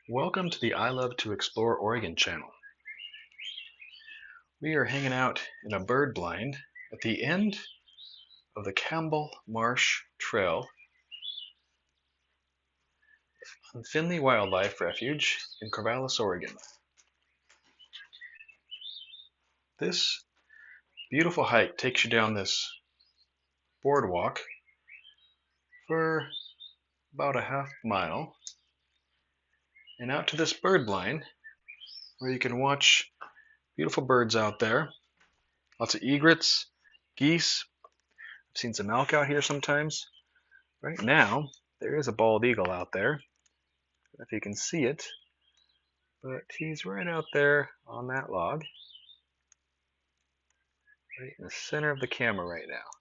Welcome to the I Love to Explore Oregon channel. We are hanging out in a bird blind at the end of the Campbell Marsh Trail on Finley Wildlife Refuge in Corvallis, Oregon. This beautiful hike takes you down this boardwalk for about a half mile and out to this bird blind where you can watch beautiful birds out there. Lots of egrets, geese. I've seen some elk out here sometimes. Right now, there is a bald eagle out there. I don't know if you can see it, but he's right out there on that log, right in the center of the camera right now.